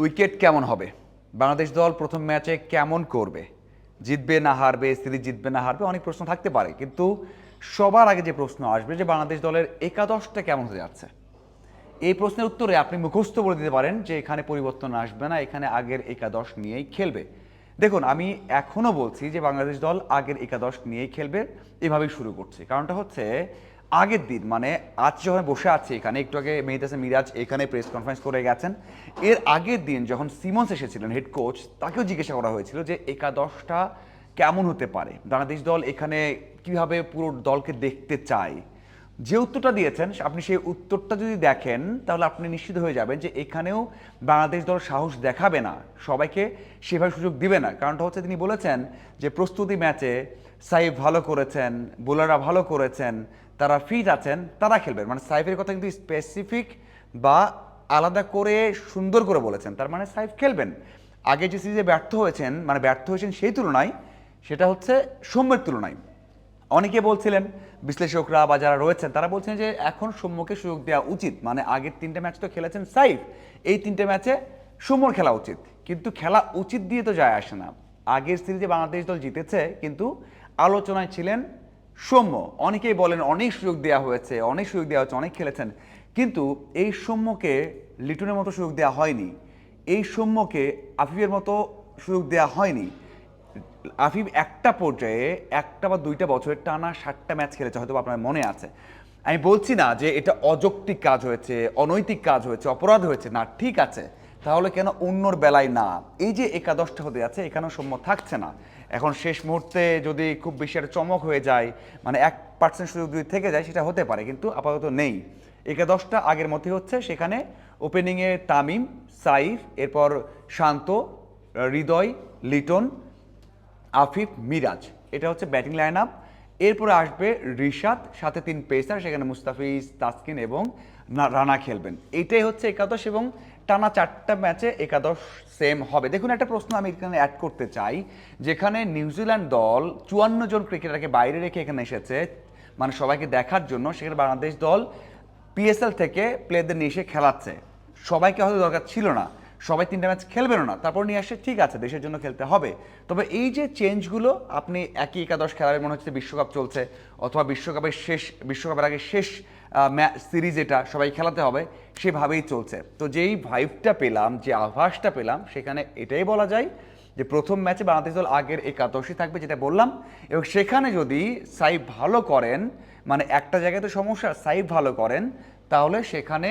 Wicket কেমন হবে, বাংলাদেশ দল প্রথম ম্যাচে কেমন করবে, জিতবে না হারবে, সিরিজ জিতবে না হারবে, অনেক প্রশ্ন থাকতে পারে। কিন্তু সবার আগে যে প্রশ্ন আসবে যে বাংলাদেশ দলের একাদশটা কেমন হতে যাচ্ছে, এই প্রশ্নের উত্তরে আপনি মুখস্থ বলে দিতে পারেন যে এখানে পরিবর্তন আসবে না, এখানে আগের একাদশ নিয়েই খেলবে। দেখুন, আমি এখনও বলছি যে বাংলাদেশ দল আগের একাদশ নিয়েই খেলবে, এভাবেই শুরু করছে। কারণটা হচ্ছে আগের দিন, মানে আজ যখন বসে আছে এখানে, একটু আগে মেহেদী হাসান মিরাজ এখানে প্রেস কনফারেন্স করে গেছেন, এর আগের দিন যখন সিমন্স এসেছিলেন হেড কোচ, তাকেও জিজ্ঞাসা করা হয়েছিল যে একাদশটা কেমন হতে পারে, বাংলাদেশ দল এখানে কীভাবে পুরো দলকে দেখতে চায়। যে উত্তরটা দিয়েছেন, আপনি সেই উত্তরটা যদি দেখেন তাহলে আপনি নিশ্চিত হয়ে যাবেন যে এখানেও বাংলাদেশ দল সাহস দেখাবে না, সবাইকে সেভাবে সুযোগ দিবে না। কারণটা হচ্ছে তিনি বলেছেন যে প্রস্তুতি ম্যাচে সাইফ ভালো করেছেন, বোলাররা ভালো করেছেন, তারা ফিট আছেন, তারা খেলবেন। মানে সাইফের কথা কিন্তু স্পেসিফিক বা আলাদা করে সুন্দর করে বলেছেন, তার মানে সাইফ খেলবেন। আগে যে সিরিজে ব্যর্থ হয়েছেন, মানে ব্যর্থ হয়েছেন সেই তুলনায়, সেটা হচ্ছে সৌম্যের তুলনায়। অনেকে বলছিলেন, বিশ্লেষকরা বা যারা রয়েছেন তারা বলছেন যে এখন সৌম্যকে সুযোগ দেওয়া উচিত, মানে আগের তিনটে ম্যাচ তো খেলেছেন সাইফ, এই তিনটে ম্যাচে সৌম্যর খেলা উচিত। কিন্তু খেলা উচিত দিয়ে তো যায় আসে না। আগের সিরিজে বাংলাদেশ দল জিতেছে, কিন্তু আলোচনায় ছিলেন সৌম্য। অনেকেই বলেন অনেক সুযোগ দেওয়া হয়েছে, অনেক সুযোগ দেওয়া হচ্ছে, অনেক খেলেছেন, কিন্তু এই সৌম্যকে লিটনের মতো সুযোগ দেওয়া হয়নি, এই সৌম্যকে আফিফের মতো সুযোগ দেওয়া হয়নি। আফিফ একটা পর্যায়ে একটা বা দুইটা বছরের টানা 60টা ম্যাচ খেলেছে, হয়তো আপনার মনে আছে। আমি বলছি না যে এটা অযৌক্তিক কাজ হয়েছে, অনৈতিক কাজ হয়েছে, অপরাধ হয়েছে, না, ঠিক আছে, তাহলে কেন অন্যর বেলায় না? এই যে একাদশটা হতে যাচ্ছে, এখানেও সম্য থাকছে না। এখন শেষ মুহূর্তে যদি খুব বেশি একটা চমক হয়ে যায়, মানে 1% সুযোগ যদি থেকে যায়, সেটা হতে পারে, কিন্তু আপাতত নেই। একাদশটা আগের মতোই হচ্ছে, সেখানে ওপেনিংয়ে তামিম, সাইফ, এরপর শান্ত, হৃদয়, লিটন, আফিফ, মিরাজ, এটা হচ্ছে ব্যাটিং লাইন আপ। এরপরে আসবে রিশাদ, সাথে 3 পেসার, সেখানে মুস্তাফিজ, তাসকিন এবং রানা খেলবেন। এইটাই হচ্ছে একাদশ, এবং টানা 4টা ম্যাচে একাদশ সেম হবে। দেখুন, একটা প্রশ্ন আমি এখানে অ্যাড করতে চাই, যেখানে নিউজিল্যান্ড দল 54 জন ক্রিকেটারকে বাইরে রেখে এখানে এসেছে, মানে সবাইকে দেখার জন্য, সেখানে বাংলাদেশ দল পিএসএল থেকে প্লেয়ারদের নিয়ে এসে খেলাচ্ছে। সবাইকে হয়তো দরকার ছিল না, সবাই 3টা ম্যাচ খেলবেনও না, তারপর নিয়ে আসে, ঠিক আছে, দেশের জন্য খেলতে হবে। তবে এই যে চেঞ্জগুলো, আপনি একই একাদশ খেলার, মনে হচ্ছে বিশ্বকাপ চলছে, অথবা বিশ্বকাপের আগে শেষ সিরিজ, এটা সবাই খেলাতে হবে, সেভাবেই চলছে। তো যেই ভাইবটা পেলাম, যে আভাসটা পেলাম, সেখানে এটাই বলা যায় যে প্রথম ম্যাচে বাংলাদেশ দল আগের একাদশই থাকবে, যেটা বললাম। এবং সেখানে যদি সাইফ ভালো করেন, মানে একটা জায়গায় তো সমস্যা, সাইফ ভালো করেন, তাহলে সেখানে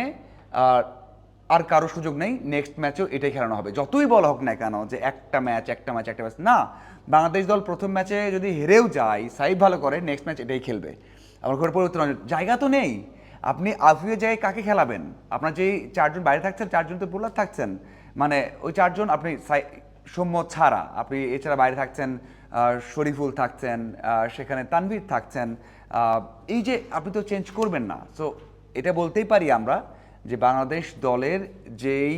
আর কারো সুযোগ নেই, নেক্সট ম্যাচেও এটাই খেলানো হবে। যতই বলা হোক না কেন যে একটা ম্যাচ না, বাংলাদেশ দল প্রথম ম্যাচে যদি হেরেও যায়, সাইফ ভালো করে, নেক্সট ম্যাচ এটাই খেলবে। আমার ঘরে পরিবর্তন জায়গা তো নেই, আপনি আফিফের জায়গায় কাকে খেলাবেন? আপনার যেই 4জন বাইরে থাকছেন, 4জন তো বোলার থাকছেন, মানে ওই 4জন আপনি সৌম্য ছাড়া, আপনি এছাড়া বাইরে থাকছেন শরীফুল থাকছেন, সেখানে তানভীর থাকছেন, এই যে আপনি তো চেঞ্জ করবেন না। সো এটা বলতেই পারি আমরা যে বাংলাদেশ দলের যেই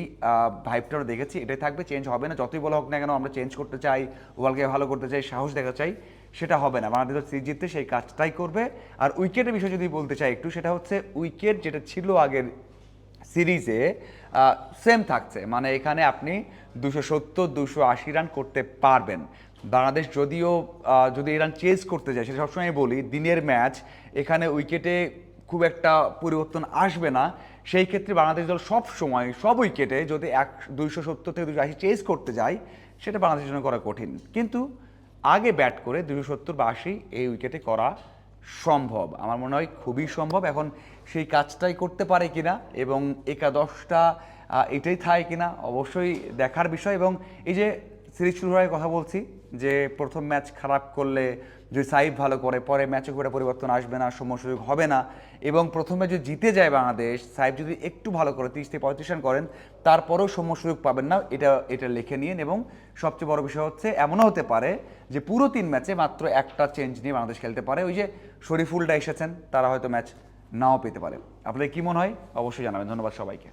ভাইবটা দেখেছি, এটাই থাকবে, চেঞ্জ হবে না। যতই বলা হোক না কেন আমরা চেঞ্জ করতে চাই, ওয়ার্ল্ডকে ভালো করতে চাই, সাহস দেখা চাই, সেটা হবে না। বাংলাদেশ দল সিরিজ জিততে সেই কাজটাই করবে। আর উইকেটের বিষয় যদি বলতে চাই একটু, সেটা হচ্ছে উইকেট যেটা ছিল আগের সিরিজে সেম থাকছে, মানে এখানে আপনি 270-280 রান করতে পারবেন। বাংলাদেশ যদিও যদি এই রান চেজ করতে যায়, সেটা সবসময় বলি, দিনের ম্যাচ, এখানে উইকেটে খুব একটা পরিবর্তন আসবে না। সেই ক্ষেত্রে বাংলাদেশ দল সব সময় সব উইকেটে যদি 270 থেকে 280 চেজ করতে যায়, সেটা বাংলাদেশের জন্য করা কঠিন। কিন্তু আগে ব্যাট করে 270 বা 80 এই উইকেটে করা সম্ভব, আমার মনে হয় খুবই সম্ভব। এখন সেই কাজটাই করতে পারে কিনা, এবং একাদশটা এটাই থাকে কিনা, অবশ্যই দেখার বিষয়। এবং এই যে সিরিজ শুরু হওয়ার কথা বলছি, যে প্রথম ম্যাচ খারাপ করলে যদি সাইফ ভালো করে, পরে ম্যাচে করে পরিবর্তন আসবে না, সুযোগ হবে না। এবং প্রথম ম্যাচ যদি জিতে যায় বাংলাদেশ, সাইফ যদি একটু ভালো করে 30 থেকে 35 রান করেন, তারপরেও সুযোগ পাবেন না, এটা লিখে নিন। এবং সবচেয়ে বড় বিষয় হচ্ছে, এমনও হতে পারে যে পুরো 3 ম্যাচে মাত্র একটা চেঞ্জ নিয়ে বাংলাদেশ খেলতে পারে। ওই যে শরীফুলরা এসেছেন, তারা হয়তো ম্যাচ নাও পেতে পারে। আপনাদের কি মনে হয় অবশ্যই জানাবেন। ধন্যবাদ সবাইকে।